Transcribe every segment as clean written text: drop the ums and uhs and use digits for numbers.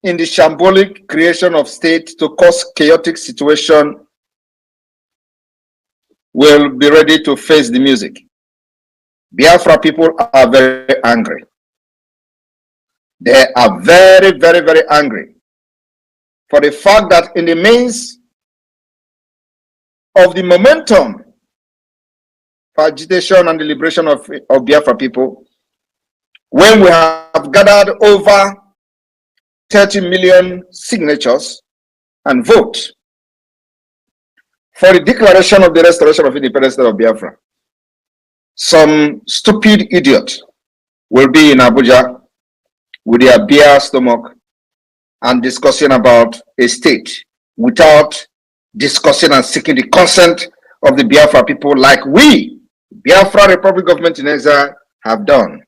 in the shambolic creation of state to cause chaotic situation will be ready to face the music. Biafra people are very angry. They are very, very, very angry for the fact that in the midst of the momentum for agitation and the liberation of Biafra people, when we have gathered over 30 million signatures and votes for the declaration of the restoration of independence of Biafra, some stupid idiot will be in Abuja with their beer stomach and discussing about a state without discussing and seeking the consent of the Biafra people, like we, Biafra Republic Government in Exile, have done,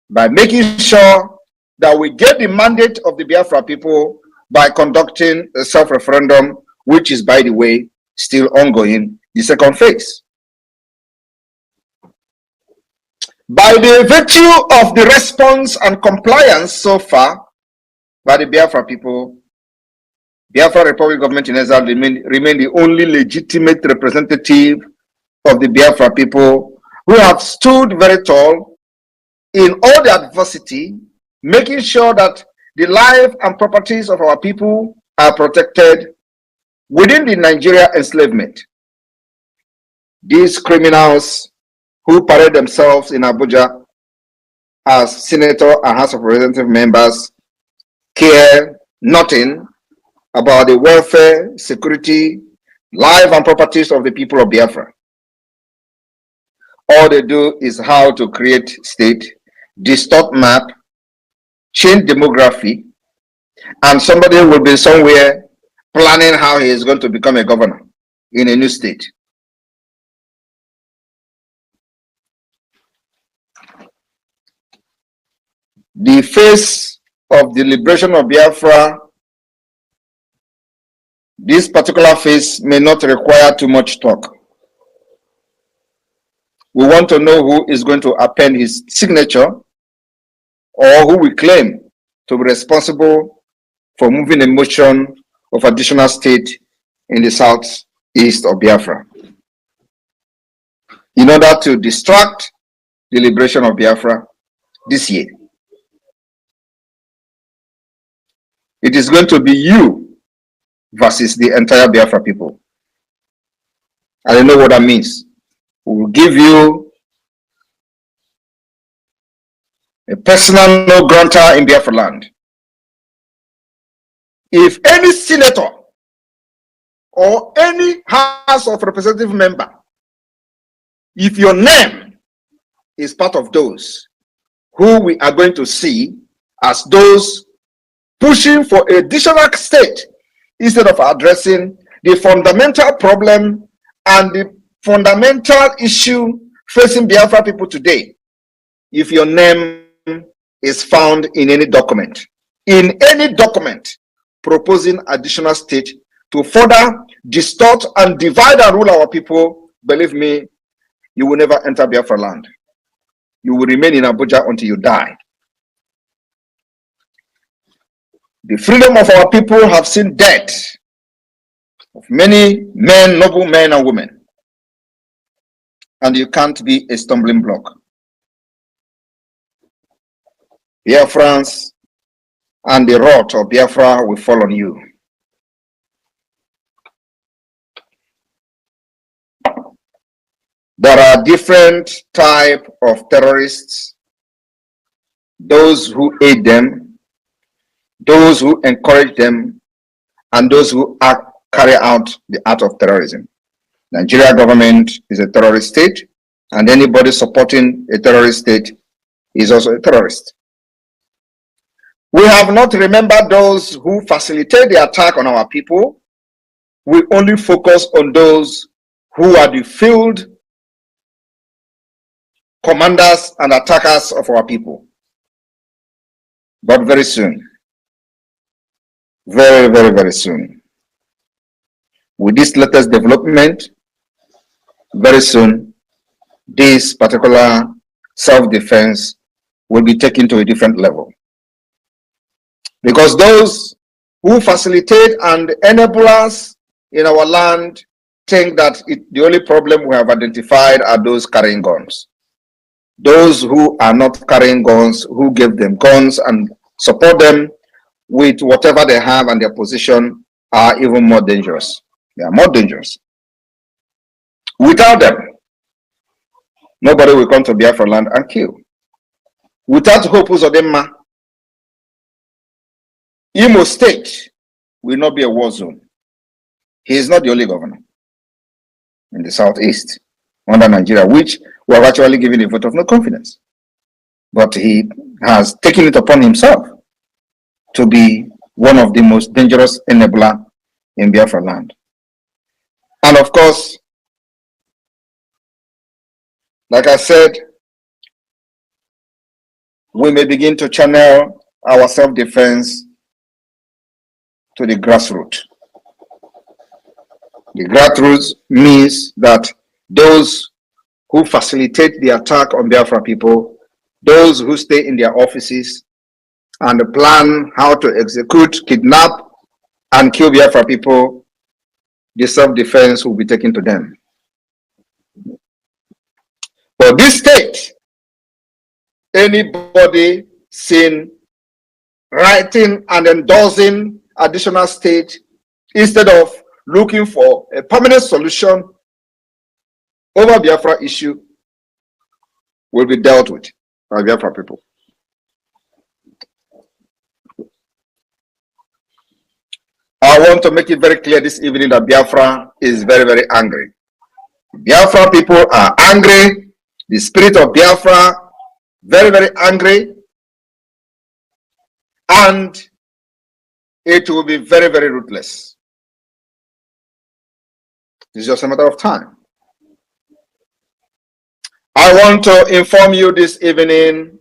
by making sure that we get the mandate of the Biafra people by conducting a self-referendum, which is, by the way, still ongoing, the second phase. By the virtue of the response and compliance so far by the Biafra people, Biafra Republic Government in Exile remain the only legitimate representative of the Biafra people who have stood very tall in all the adversity, making sure that the life and properties of our people are protected within the Nigeria enslavement. These criminals who parade themselves in Abuja as senator and House of Representative members care nothing about the welfare, security, life and properties of the people of Biafra. All they do is how to create state, distort map, change demography, and somebody will be somewhere planning how he is going to become a governor in a new state. The face of the liberation of Biafra, this particular phase may not require too much talk. We want to know who is going to append his signature, or who we claim to be responsible for moving a motion of additional state in the southeast of Biafra, in order to distract the liberation of Biafra this year. It is going to be you versus the entire Biafra people. I don't know what that means. We will give you a personal no grantor in Biafra land. If any senator or any House of Representative member, if your name is part of those who we are going to see as those pushing for additional state instead of addressing the fundamental problem and the fundamental issue facing Biafra people today, if your name is found in any document proposing additional state to further distort and divide and rule our people, believe me, you will never enter Biafra land. You will remain in Abuja until you die. The freedom of our people have seen death of many men, noble men and women. And you can't be a stumbling block. Biafrans and the wrath of Biafra will fall on you. There are different types of terrorists, those who aid them, those who encourage them, and those who carry out the act of terrorism. Nigeria government is a terrorist state, and anybody supporting a terrorist state is also a terrorist. We have not remembered those who facilitate the attack on our people. We only focus on those who are the field commanders and attackers of our people. But very soon, very, very, very soon, with this latest development, very soon, this particular self-defense will be taken to a different level. Because those who facilitate and enable us in our land think that the only problem we have identified are those carrying guns. Those who are not carrying guns, who give them guns and support them with whatever they have and their position, are even more dangerous. They are more dangerous. Without them, nobody will come to Biafra land and kill. Without Hope Uzodinma, Imo State will not be a war zone. He is not the only governor in the southeast under Nigeria, which we have actually given a vote of no confidence. But he has taken it upon himself to be one of the most dangerous enabler in Biafra land. And of course, like I said, we may begin to channel our self-defense to the grassroots. The grassroots means that those who facilitate the attack on Biafra people, those who stay in their offices and plan how to execute, kidnap, and kill Biafra people, the self-defense will be taken to them. For this state, anybody seen writing and endorsing additional state instead of looking for a permanent solution over Biafra issue will be dealt with by Biafra people. I want to make it very clear this evening that Biafra is very, very angry. Biafra people are angry. The spirit of Biafra, very, very angry. And it will be very, very ruthless. It's just a matter of time. I want to inform you this evening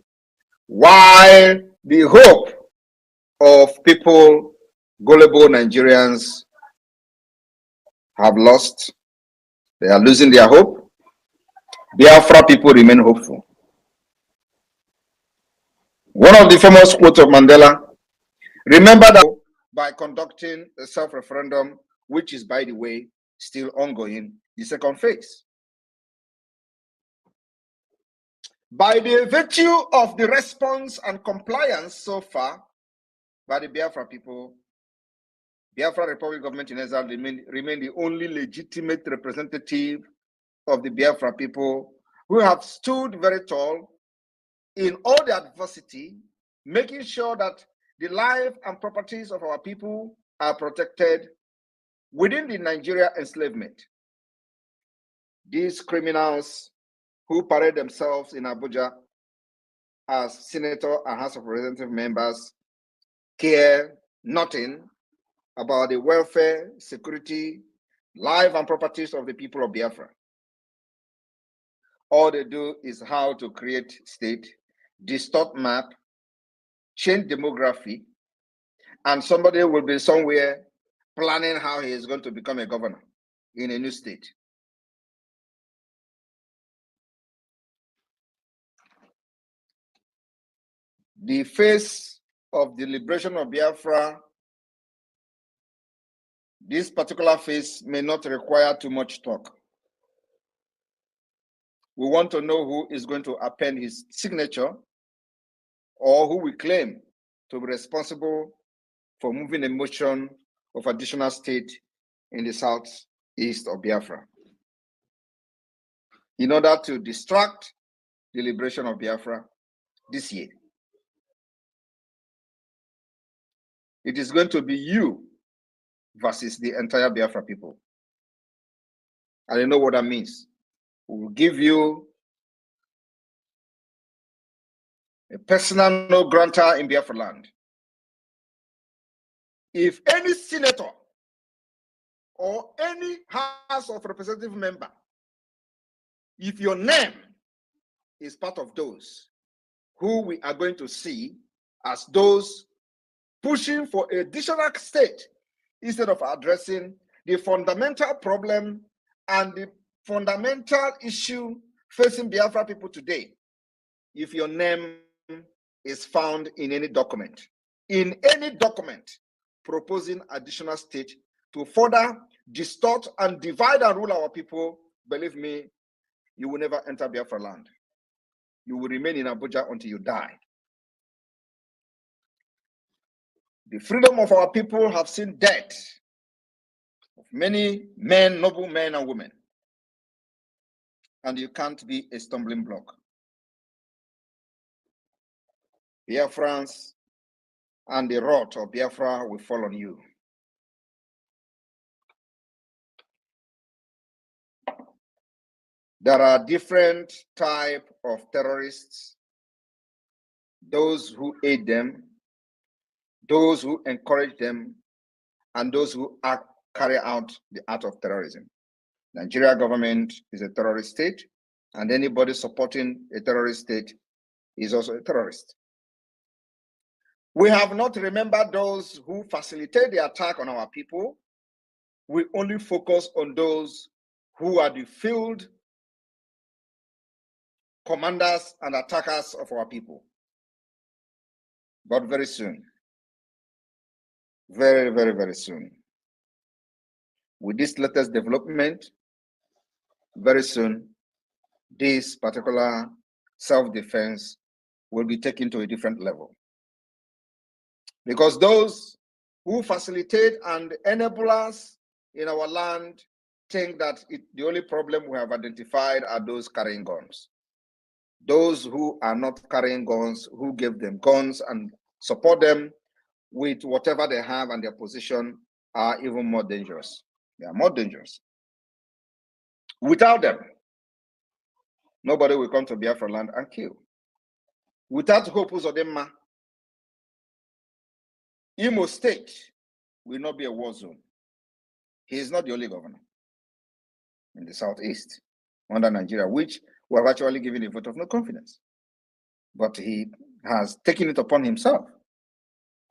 why the hope of people, gullible Nigerians, have lost. They are losing their hope. Biafra people remain hopeful. One of the famous quotes of Mandela, remember that by conducting a self-referendum, which is, by the way, still ongoing, the second phase. By the virtue of the response and compliance so far by the Biafra people, Biafra Republic Government in Exile remain the only legitimate representative of the Biafra people who have stood very tall in all the adversity, making sure that the life and properties of our people are protected within the Nigeria enslavement. These criminals who parade themselves in Abuja as senator and House of Representative members care nothing about the welfare, security, life and properties of the people of Biafra. All they do is how to create state, distort map, change demography, and somebody will be somewhere planning how he is going to become a governor in a new state. The face of the liberation of Biafra, this particular phase may not require too much talk. We want to know who is going to append his signature or who we claim to be responsible for moving a motion of additional state in the southeast of Biafra in order to distract the liberation of Biafra this year. It is going to be you versus the entire Biafra people. And you know what that means. We will give you a personal no grantor in Biafra land. If any senator or any House of Representative member, if your name is part of those who we are going to see as those pushing for an additional state instead of addressing the fundamental problem and the fundamental issue facing Biafra people today, if your name is found in any document, in any document proposing additional state to further distort and divide and rule our people, believe me, you will never enter Biafra land. You will remain in Abuja until you die. The freedom of our people have seen death of many men, noble men and women. And you can't be a stumbling block. Biafrans and the wrath of Biafra will fall on you. There are different types of terrorists, those who aid them, those who encourage them, and those who carry out the act of terrorism. Nigeria government is a terrorist state, and anybody supporting a terrorist state is also a terrorist. We have not remembered those who facilitate the attack on our people. We only focus on those who are the field commanders and attackers of our people. But very soon, very, very, very soon, with this latest development, very soon, this particular self-defense will be taken to a different level. Because those who facilitate and enable us in our land think that the only problem we have identified are those carrying guns. Those who are not carrying guns, who give them guns and support them with whatever they have and their position, are even more dangerous. They are more dangerous. Without them, nobody will come to Biafra land and kill. Without Hope Uzodimma, Imo State will not be a war zone. He is not the only governor in the southeast under Nigeria, which we have actually given a vote of no confidence. But he has taken it upon himself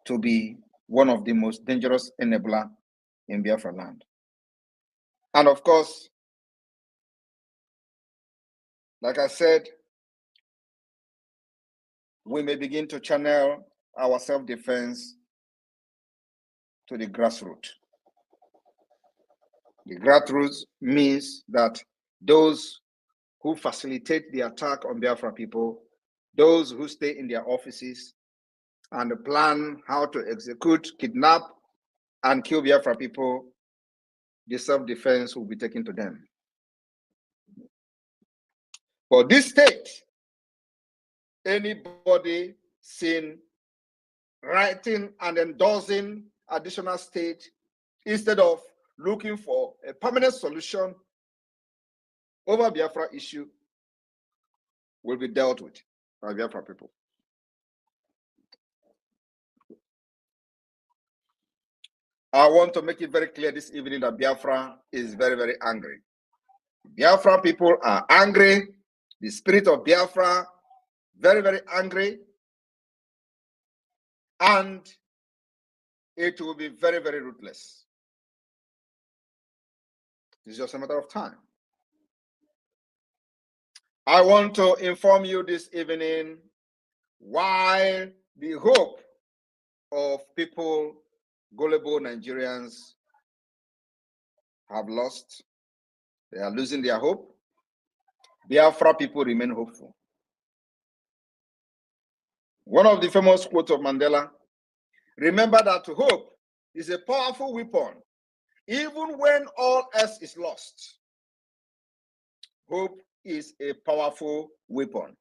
to be one of the most dangerous enabler in Biafra land. And of course, like I said, we may begin to channel our self-defense to the grassroots. The grassroots means that those who facilitate the attack on Biafra people, those who stay in their offices and plan how to execute, kidnap, and kill Biafra people, the self-defense will be taken to them. For this state, anybody seen writing and endorsing additional state instead of looking for a permanent solution over Biafra issue will be dealt with by Biafra people. I want to make it very clear this evening that Biafra is very, very angry. Biafra people are angry. The spirit of Biafra, very, very angry. And it will be very, very ruthless. It's just a matter of time. I want to inform you this evening why the hope of people, gullible Nigerians, have lost. They are losing their hope. Biafra people remain hopeful. One of the famous quotes of Mandela, remember that hope is a powerful weapon, even when all else is lost. Hope is a powerful weapon.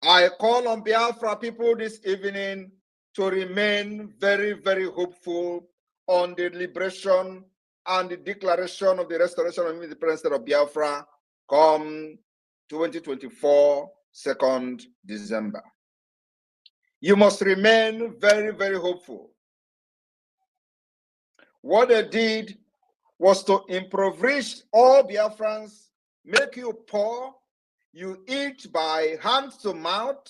I call on Biafra people this evening to remain very, very hopeful on the liberation and the declaration of the restoration of the independence of Biafra come 2024, 2nd December. You must remain very, very hopeful. What they did was to impoverish all Biafrans, make you poor. You eat by hand to mouth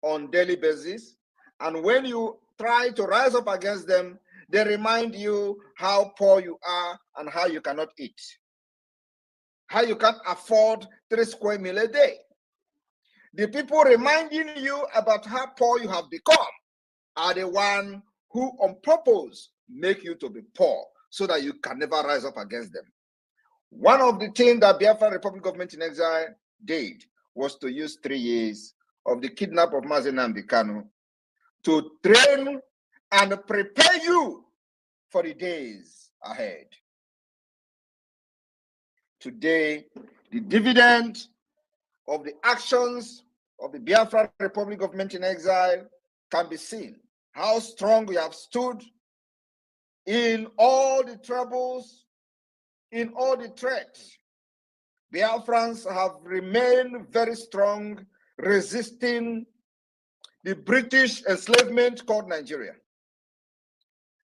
on daily basis. And when you try to rise up against them, they remind you how poor you are and how you cannot eat. How you can't afford 3 square meals a day. The people reminding you about how poor you have become are the one who on purpose make you to be poor so that you can never rise up against them. One of the things that Biafra Republic Government in Exile did was to use 3 years of the kidnap of Nnamdi Kanu to train and prepare you for the days ahead. Today, the dividend of the actions of the Biafra Republic Government in Exile can be seen. How strong we have stood in all the troubles, in all the threats. Biafrans have remained very strong, resisting the British enslavement called Nigeria,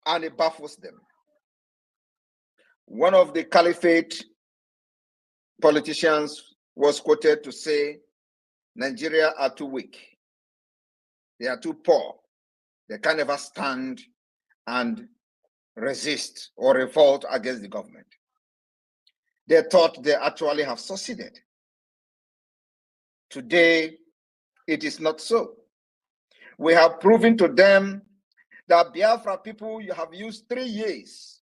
and it baffles them. One of the caliphate politicians was quoted to say, Nigeria are too weak. They are too poor. They can never stand and resist or revolt against the government. They thought they actually have succeeded. Today, it is not so. We have proven to them that Biafra people, you have used 3 years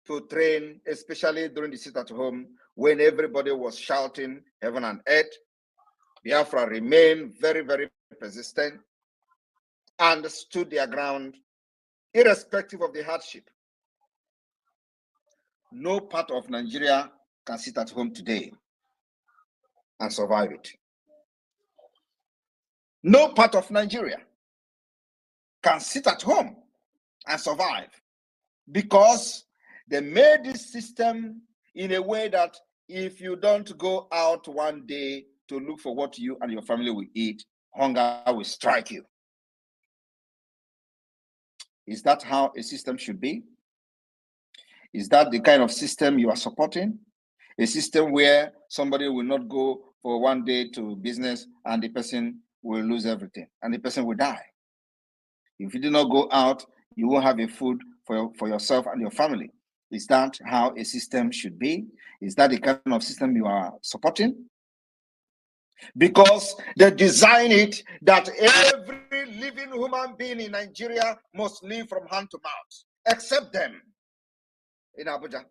to train, especially during the sit-at-home when everybody was shouting heaven and earth. Biafra remained very, very persistent and stood their ground irrespective of the hardship. No part of Nigeria can sit at home today and survive it. No part of Nigeria can sit at home and survive because they made this system in a way that if you don't go out one day to look for what you and your family will eat, hunger will strike you. Is that how a system should be? Is that the kind of system you are supporting? A system where somebody will not go for one day to business and the person will lose everything and the person will die. If you do not go out, you won't have a food for yourself and your family. Is that how a system should be? Is that the kind of system you are supporting? Because they design it that every living human being in Nigeria must live from hand to mouth, except them in Abuja,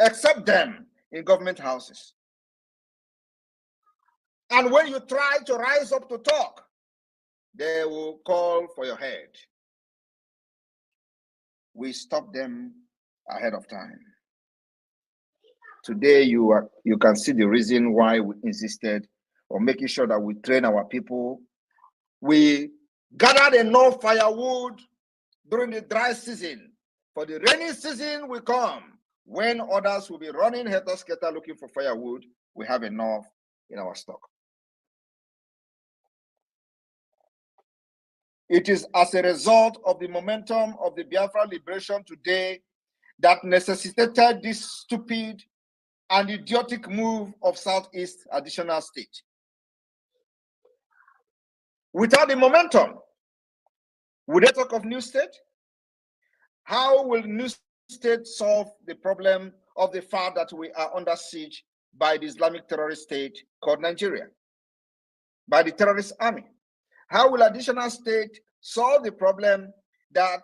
except them in government houses. And when you try to rise up to talk, they will call for your head. We stop them ahead of time. Today, you can see the reason why we insisted on making sure that we train our people. We gathered enough firewood during the dry season. For the rainy season will come, when others will be running helter-skelter looking for firewood, we have enough in our stock. It is as a result of the momentum of the Biafra liberation today that necessitated this stupid and idiotic move of Southeast additional state. Without the momentum, would they talk of new state? How will new state solve the problem of the fact that we are under siege by the Islamic terrorist state called Nigeria, by the terrorist army? How will additional state solve the problem that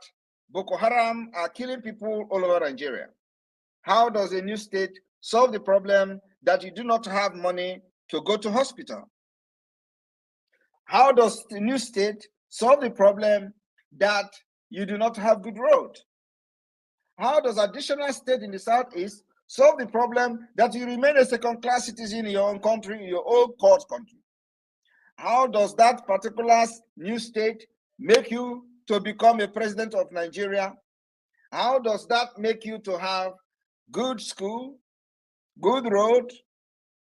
Boko Haram are killing people all over Nigeria? How does a new state solve the problem that you do not have money to go to hospital? How does the new state solve the problem that you do not have good road? How does additional state in the Southeast solve the problem that you remain a second-class citizen in your own country, in your own court country? How does that particular new state make you to become a president of Nigeria? How does that make you to have good school, good road,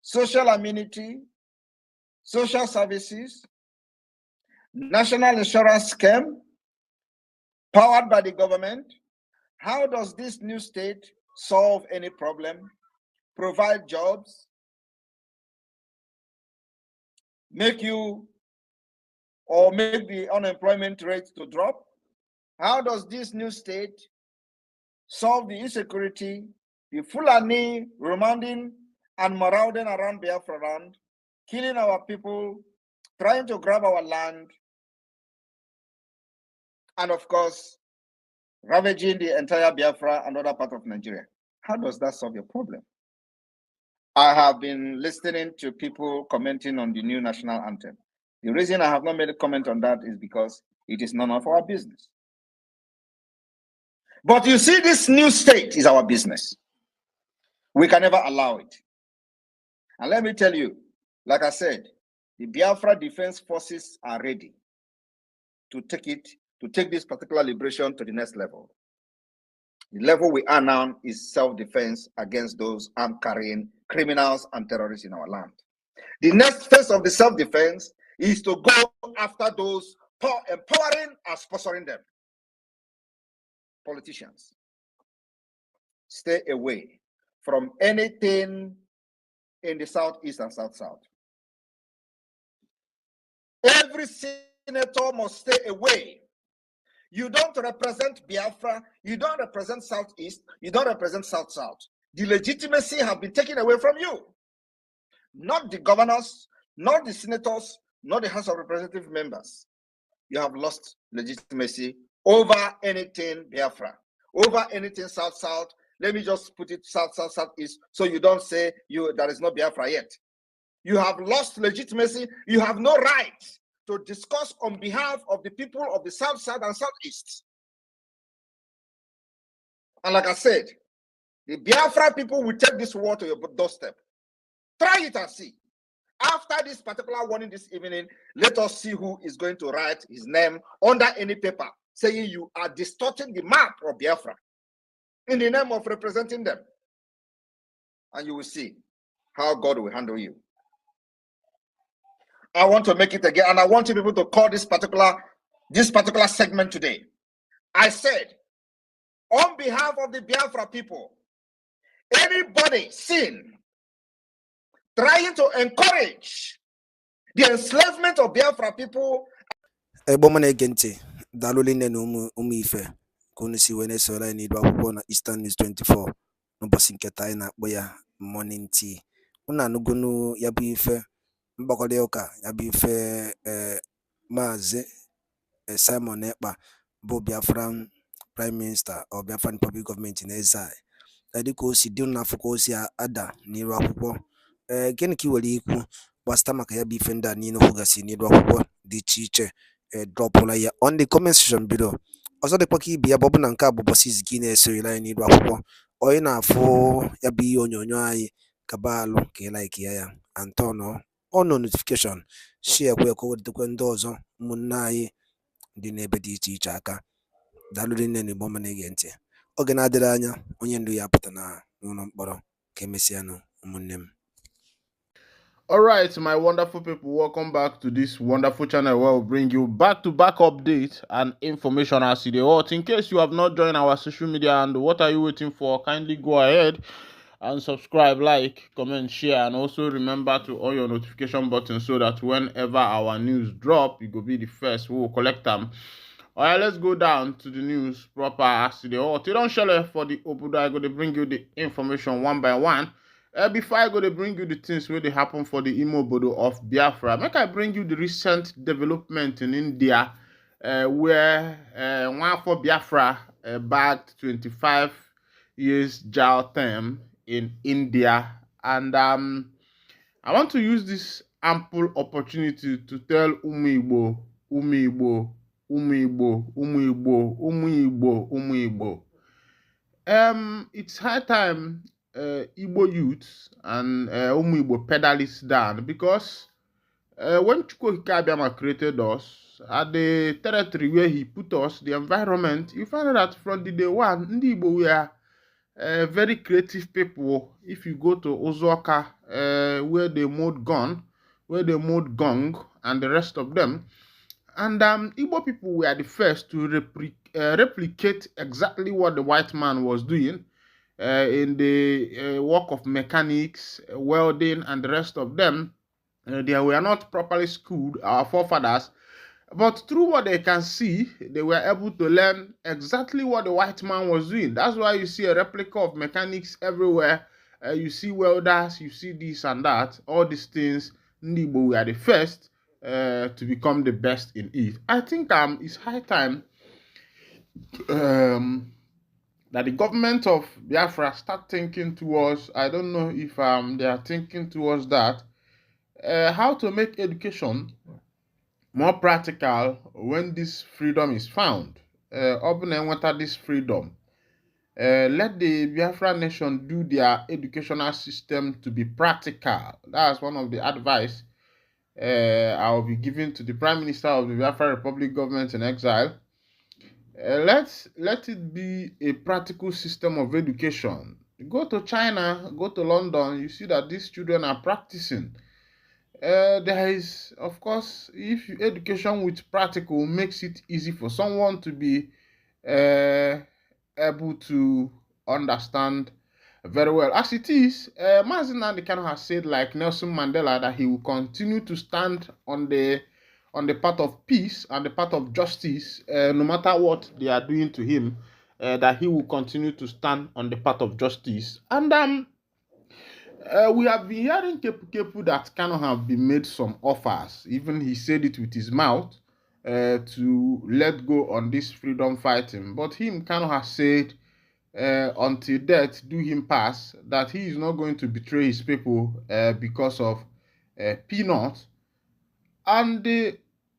social amenity, social services, national insurance scheme powered by the government? How does this new state solve any problem, provide jobs, make you or make the unemployment rate to drop? How does this new state solve the insecurity, the Fulani remanding and marauding around Biafra land, killing our people, trying to grab our land, and of course, ravaging the entire Biafra and other part of Nigeria. How does that solve your problem? I have been listening to people commenting on the new national anthem. The reason I have not made a comment on that is because it is none of our business. But you see, this new state is our business. We can never allow it. And let me tell you, like I said, the Biafra Defense Forces are ready to take this particular liberation to the next level. The level we are now is self-defense against those arm-carrying criminals and terrorists in our land. The next phase of the self-defense is to go after those empowering and sponsoring them. Politicians, stay away from anything in the Southeast and South-South. Every senator must stay away. You don't represent Biafra, you don't represent Southeast, you don't represent South-South. The legitimacy has been taken away from you. Not the governors, not the senators, not the House of Representative members. You have lost legitimacy over anything Biafra, over anything South-South. Let me just put it South-South, Southeast, so you don't say there is no Biafra yet. You have lost legitimacy. You have no right to discuss on behalf of the people of the South-South and Southeast. And like I said, the Biafra people will take this war to your doorstep. Try it and see. After this particular warning this evening, let us see who is going to write his name under any paper saying you are distorting the map of Biafra in the name of representing them. And you will see how God will handle you. I want to make it again, and I want you people to call this particular segment today. I said, on behalf of the Biafra people, anybody seen trying to encourage the enslavement of Biafra people. Kunisi Venezuela in Idwa Eastern News 24. No Bosinketa in Boya morning tea. Una Nugunu Yabife Mbakodeoka Yabife Maze Simon Ekpa Bo Biafran Prime Minister or Biafran Public Government in exile. Adiko si duna fukosi ada ni rapupo. Geni kiwali iku wastamaka yabife nda nino hugasi ni rapupo di chiche drop on the comment section below. Also the paki be abobu na nka abobosis gine so ila ni rapupo. Oy na fo yabi onyonyo ayi kabalu ke like ya Antono on notification share kwe ko de kwendo ozo munna ayi di nebe di chiche aka dalu ni bomba negente. Oge na-adịrị anya onye ndu ya pụta na n'ụlọ mkpọrọ ka emesianụ ụmụnne m. All right, my wonderful people, welcome back to this wonderful channel where we'll bring you back-to-back updates and information as you watch. In case you have not joined our social media, and what are you waiting for? Kindly go ahead and subscribe, like, comment, share, and also remember to on your notification button so that whenever our news drop, you go be the first who will collect them. All right, let's go down to the news proper as the hot. You don't share for the Obudo. I go to bring you the information one by one. Before I go to bring you the things where they happen for the Imo Bodo of Biafra, make I bring you the recent development in India, where one for Biafra bagged 25 years jail term in India, and I want to use this ample opportunity to tell Umu Igbo. It's high time Igbo youths and Umu Igbo pedal this down, because when Chukwu Abiyama created us, at the territory where he put us, the environment, you find out that from the day one, Ndi Igbo were very creative people. If you go to Ozuoka, where they mode gun, where they mode gong, and the rest of them, and Igbo people were the first to replicate exactly what the white man was doing in the work of mechanics, welding, and the rest of them. They were not properly schooled, our forefathers, but through what they can see, they were able to learn exactly what the white man was doing. That's why you see a replica of mechanics everywhere. You see welders, you see this and that. All these things, Ndibo were the first to become the best in it. I think it's high time that the government of Biafra start thinking towards, I don't know if they are thinking towards that, how to make education more practical when this freedom is found. Open and water this freedom. Let the Biafra nation do their educational system to be practical. That's one of the advice I'll be giving to the Prime Minister of the Biafra Republic government in exile. Let it be a practical system of education. Go to China, go to London, you see that these children are practicing. There is, of course, if education with practical makes it easy for someone to be uh, able to understand very well. As it is, Mazi Nnamdi Kanu has said, like Nelson Mandela, that he will continue to stand on the path of peace and the path of justice, no matter what they are doing to him. That he will continue to stand on the path of justice. And we have been hearing Kepu that Kanu have been made some offers. Even he said it with his mouth to let go on this freedom fighting. But him, Kanu has said, until death do him pass, that he is not going to betray his people because of peanuts. And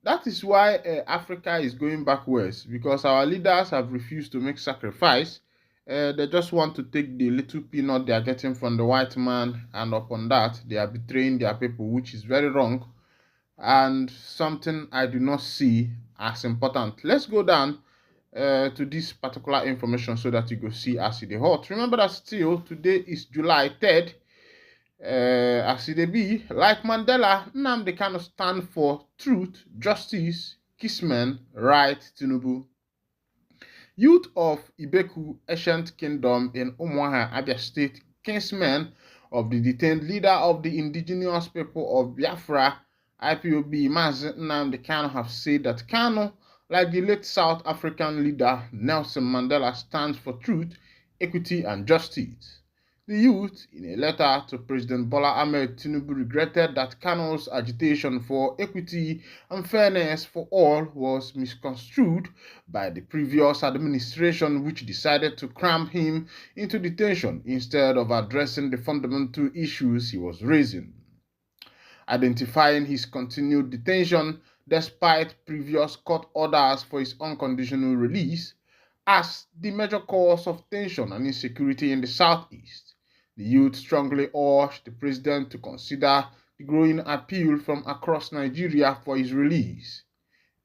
that is why Africa is going backwards, because our leaders have refused to make sacrifice. They just want to take the little peanut they are getting from the white man, and upon that, they are betraying their people, which is very wrong and something I do not see as important. Let's go down to this particular information so that you go see as it is hot. Remember that still today is July 3rd. As it be, like Mandela, Nnamdi Kanu stand for truth, justice, Kismen, right, Tinubu. Youth of Ibeku Ancient Kingdom in Umuaha, Abia State, kinsmen of the detained leader of the indigenous people of Biafra, IPOB, Mazi Nnamdi Kanu, have said that Kanu, like the late South African leader Nelson Mandela, stands for truth, equity, and justice. The youth, in a letter to President Bola Ahmed Tinubu, regretted that Kanu's agitation for equity and fairness for all was misconstrued by the previous administration, which decided to cram him into detention instead of addressing the fundamental issues he was raising. Identifying his continued detention despite previous court orders for his unconditional release as the major cause of tension and insecurity in the southeast. The youth strongly urged the president to consider the growing appeal from across Nigeria for his release.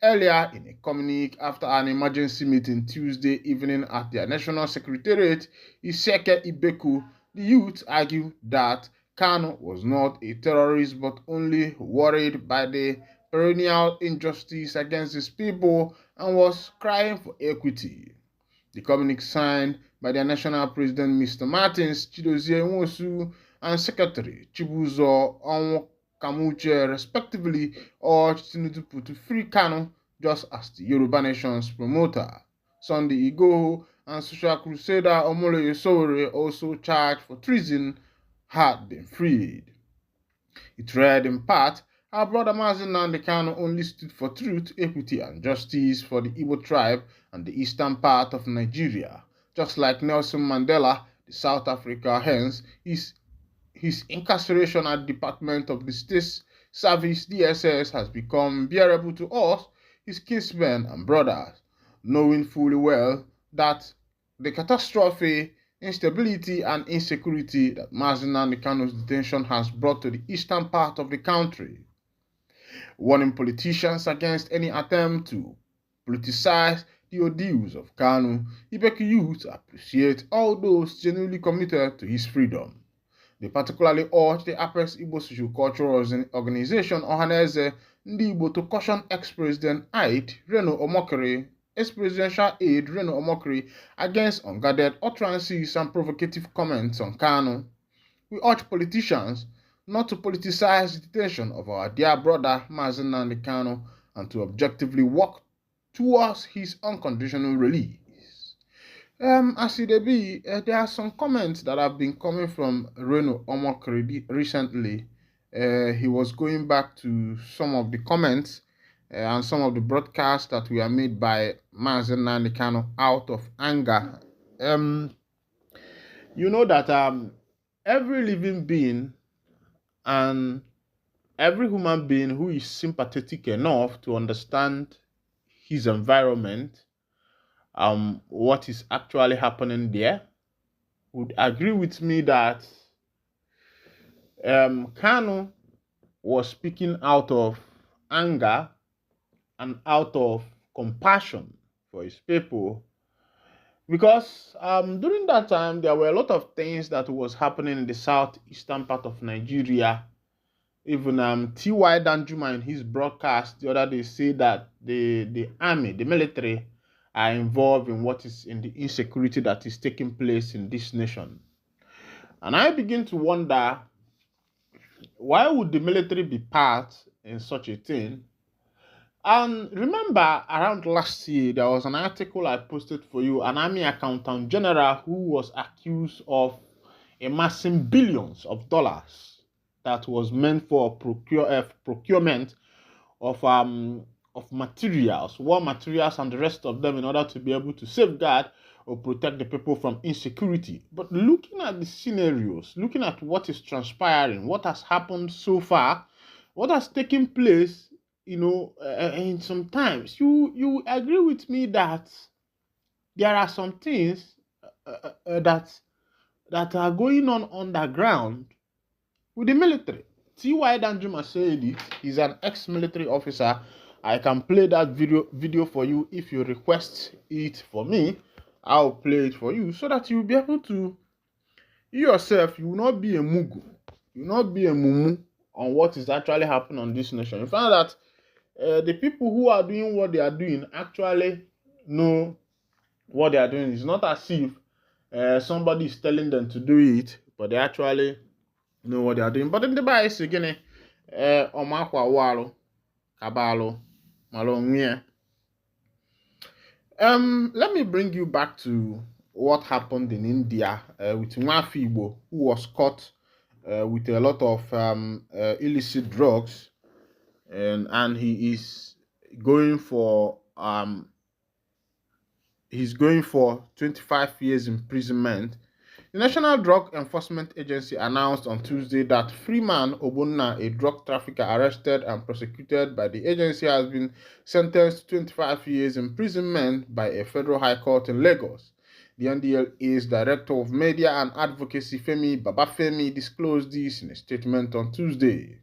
Earlier, in a communique after an emergency meeting Tuesday evening at their national secretariat, Iseke Ibeku, the youth argued that Kanu was not a terrorist but only worried by the perennial injustice against his people and was crying for equity. The communique signed by their national president Mr. Martins Chidozie Nwosu and Secretary Chibuzo Onwukamuche respectively urged Tinubu to free Kanu just as the Yoruba Nation's promoter Sunday Igboho and social crusader Omoloye Sowore, also charged for treason, had been freed. It read in part, our brother Mazi Nnamdi Kanu only stood for truth, equity, and justice for the Igbo tribe and the eastern part of Nigeria. Just like Nelson Mandela, the South Africa, hence, his incarceration at the Department of the State Service DSS has become bearable to us, his kinsmen and brothers, knowing fully well that the catastrophe, instability, and insecurity that Mazi Nnamdi Kanu's detention has brought to the eastern part of the country. Warning politicians against any attempt to politicize the ordeals of Kanu, Ibeku youth appreciate all those genuinely committed to his freedom. They particularly urge the Apex Igbo Social Cultural Organization Ohanezendigbo to caution ex-president Reno Omokri, ex-presidential aide Reno Omokri, against unguarded utterances and provocative comments on Kanu. We urge politicians not to politicize the detention of our dear brother Mazi Nnamdi Kanu and to objectively work towards his unconditional release. As it be, there are some comments that have been coming from Reno Omokri recently. He was going back to some of the comments and some of the broadcasts that were made by Nnamdi Kanu out of anger. You know that every living being and every human being who is sympathetic enough to understand his environment, what is actually happening there, would agree with me that Kanu was speaking out of anger and out of compassion for his people, because during that time there were a lot of things that was happening in the southeastern part of Nigeria. Even T.Y. Danjuma in his broadcast the other day said that the army, the military, are involved in what is in the insecurity that is taking place in this nation. And I begin to wonder, why would the military be part in such a thing? And remember, around last year, there was an article I posted for you, an army accountant general who was accused of amassing billions of dollars that was meant for procurement of materials, war materials, and the rest of them in order to be able to safeguard or protect the people from insecurity. But looking at the scenarios, looking at what is transpiring, what has happened so far, what has taken place, and sometimes you agree with me that there are some things that are going on underground with the military. T.Y. Danjuma said it. He's an ex-military officer. I can play that video for you if you request it for me. I'll play it for you so that you'll be able to, you yourself, you will not be a mugu. You will not be a mumu on what is actually happening on this nation. You find that the people who are doing what they are doing actually know what they are doing. It's not as if somebody is telling them to do it, but they actually know what they are doing. But in the bias again, omakwa walo, kabalo, malongye. Let me bring you back to what happened in India with Nwafibo, who was caught with a lot of illicit drugs, and he is going for 25 years imprisonment. The National Drug Enforcement Agency announced on Tuesday that Freeman Obonna, a drug trafficker arrested and prosecuted by the agency, has been sentenced to 25 years imprisonment by a federal high court in Lagos. The NDLA's Director of Media and Advocacy, Femi Babafemi, disclosed this in a statement on Tuesday.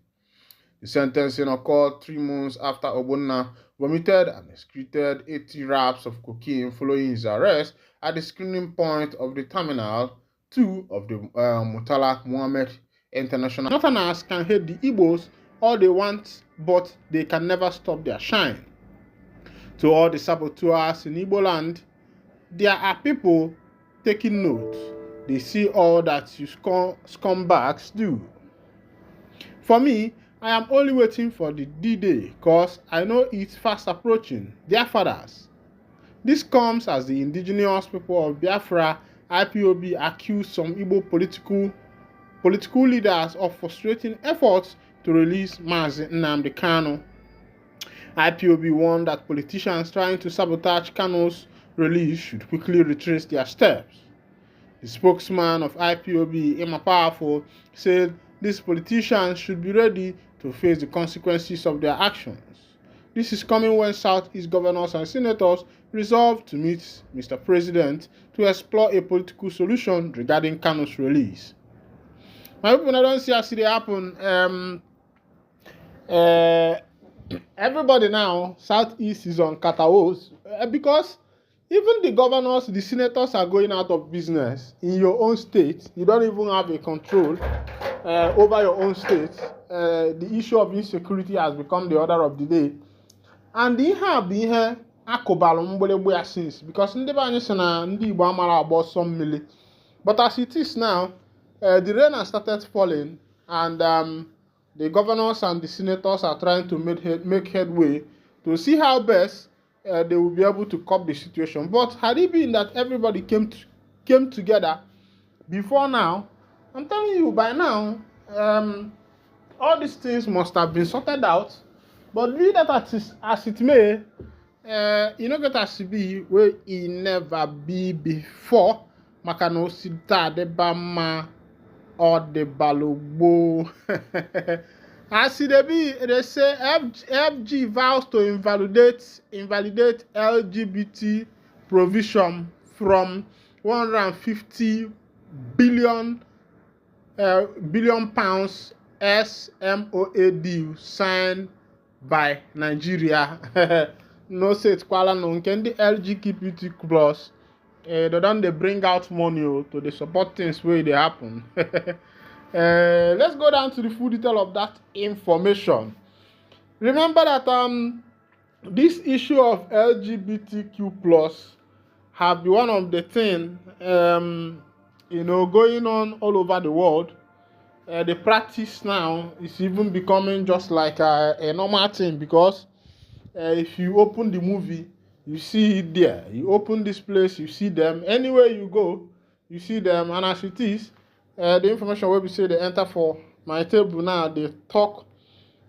The sentencing occurred 3 months after Obonna vomited and excreted 80 wraps of cocaine following his arrest at the screening point of the Terminal 2 of the Murtala Muhammad International. Northerners can hate the Igbos all they want, but they can never stop their shine. To all the saboteurs in Igbo land, there are people taking note. They see all that you scumbags do. For me, I am only waiting for the D-Day because I know it's fast approaching. Dear fathers, this comes as the indigenous people of Biafra, IPOB, accuse some Igbo political leaders of frustrating efforts to release Mazi Nnamdi Kanu. IPOB warned that politicians trying to sabotage Kanu's release should quickly retrace their steps. The spokesman of IPOB, Emma Powerful, said these politicians should be ready to face the consequences of their actions. This is coming when Southeast governors and senators resolved to meet Mr. President to explore a political solution regarding Kanu's release. My people, I don't see how it happen. Everybody now, Southeast is on Kataos because even the governors, the senators are going out of business in your own state. You don't even have a control over your own state. The issue of insecurity has become the order of the day. And they have been here since because ndị be anyị sị na ndị Igbo amara agba ọsọ mmiri. But as it is now, the rain has started falling, and the governors and the senators are trying to make headway to see how best they will be able to cope the situation. But had it been that everybody came together before now, I'm telling you, by now, all these things must have been sorted out, But be that as it may, you know get as be where it never be before. Makano sita de bama or the balogbo. As it be, they say FG vows to invalidate LGBT provision from 150 billion pounds SMOA deal signed by Nigeria. No say it's kwala no can the LGBT plus they don't they bring out money to the support things where they happen. Let's go down to the full detail of that information. Remember that this issue of LGBTQ plus have been one of the things going on all over the world. The practice now is even becoming just like a normal thing because if you open the movie, you see it there. You open this place, you see them. Anywhere you go, you see them. And as it is, the information where we say they enter for my table now, they talk.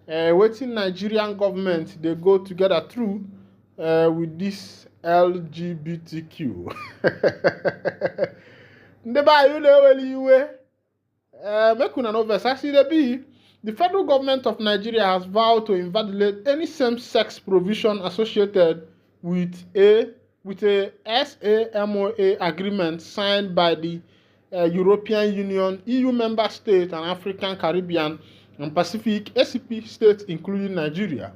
Waiting Nigerian government, they go together through with this LGBTQ. Make una no vex. Actually, the federal government of Nigeria has vowed to invalidate any same-sex provision associated with a SAMOA agreement signed by the European Union, EU member states, and African, Caribbean, and Pacific ACP states, including Nigeria.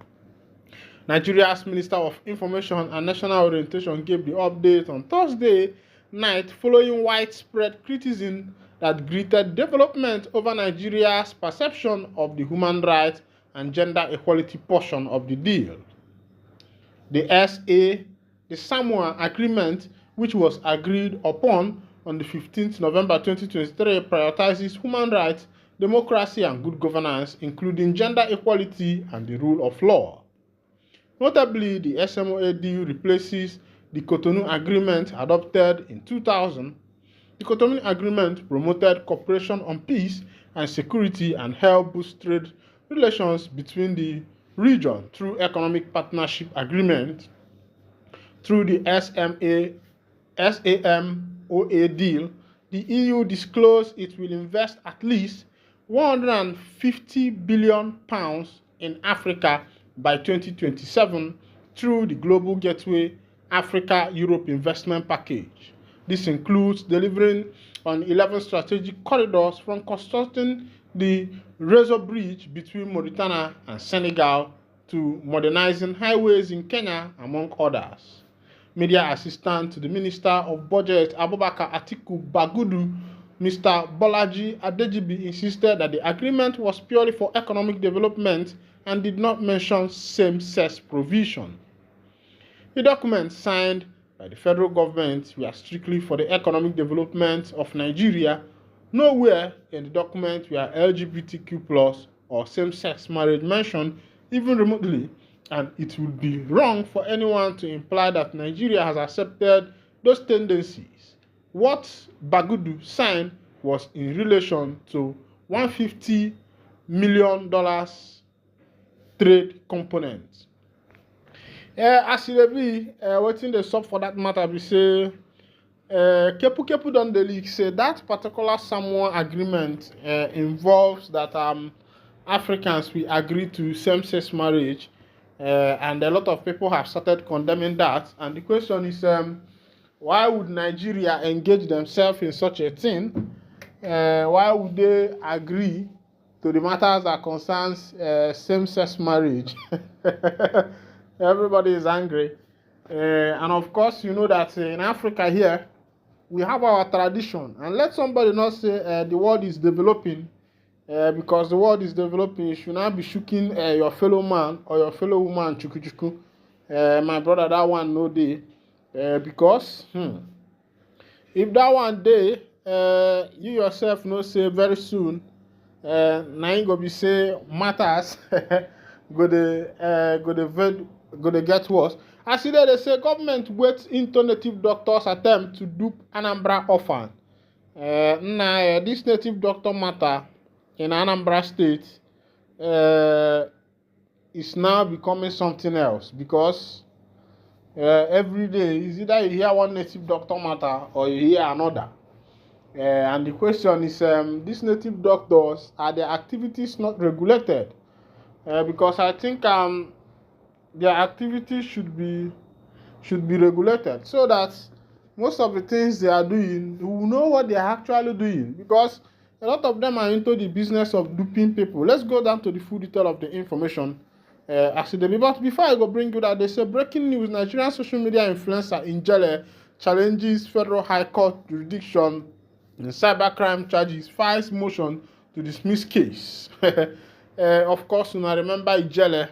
Nigeria's Minister of Information and National Orientation gave the update on Thursday night following widespread criticism that greeted development over Nigeria's perception of the human rights and gender equality portion of the deal. The Samoa Agreement, which was agreed upon on the 15th November 2023, prioritizes human rights, democracy, and good governance, including gender equality and the rule of law. Notably, the SMOA deal replaces the Cotonou Agreement adopted in 2000. The Cotonou Agreement promoted cooperation on peace and security and helped boost trade relations between the region through economic partnership agreement. Through the SAMOA deal, the EU disclosed it will invest at least £150 billion in Africa by 2027 through the Global Gateway Africa-Europe Investment Package. This includes delivering on 11 strategic corridors from constructing the Razor Bridge between Mauritania and Senegal to modernizing highways in Kenya, among others. Media assistant to the Minister of Budget, Abubakar Atiku Bagudu, Mr. Bolaji Adejibi, insisted that the agreement was purely for economic development and did not mention same-sex provision. The documents signed by the federal government were strictly for the economic development of Nigeria. Nowhere in the document were LGBTQ+ or same-sex marriage mentioned, even remotely, and it would be wrong for anyone to imply that Nigeria has accepted those tendencies. What Bagudu signed was in relation to $150 million trade component. As it be, waiting the sub for that matter, we say, Kepu don the leak say that particular Samoa agreement involves that Africans will agree to same-sex marriage, and a lot of people have started condemning that. And the question is, why would Nigeria engage themselves in such a thing? Why would they agree to the matters that concerns same-sex marriage? Everybody is angry. And of course, you know that in Africa here, we have our tradition. And let somebody not say the world is developing, because the world is developing, you should not be shooking your fellow man or your fellow woman, chuku. My brother, that one no day. Because if that one day, you yourself know say very soon, now you go be say matters go to get worse. As they say, government waits into native doctors' attempt to dupe Anambra orphan. This native doctor matter in Anambra State, is now becoming something else because every day is either you hear one native doctor matter or you hear another. And the question is, these native doctors, are their activities not regulated? Because I think their activities should be regulated so that most of the things they are doing, we will know what they are actually doing, because a lot of them are into the business of duping people. Let's go down to the full detail of the information as it may be. But before I go bring you that, they say breaking news: Nigerian social media influencer Njele challenges federal high court jurisdiction in cybercrime charges, files motion to dismiss case. Of course, when I remember Ijele,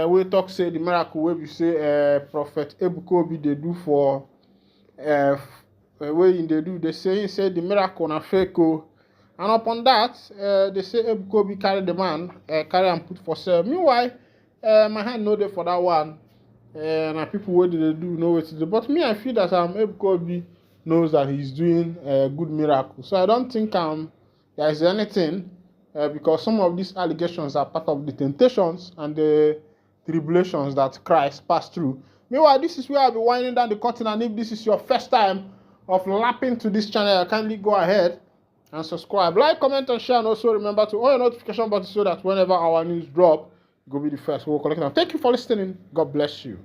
we talk say the miracle wey be say Prophet Ebukobi dey do for wey they do. They say the miracle na fake o, and upon that they say Ebukobi carry the man carry and put for sale. Meanwhile, my hand no dey for that one. Na people wey dey do know what to do. But me, I feel that Ebukobi knows that he's doing a good miracle. So I don't think there is anything because some of these allegations are part of the temptations and the tribulations that Christ passed through. Meanwhile, this is where I'll be winding down the curtain, and if this is your first time of lapping to this channel, kindly go ahead and subscribe. Like, comment, and share, and also remember to on your notification button so that whenever our news drop, you'll be the first. We'll collect them. Thank you for listening. God bless you.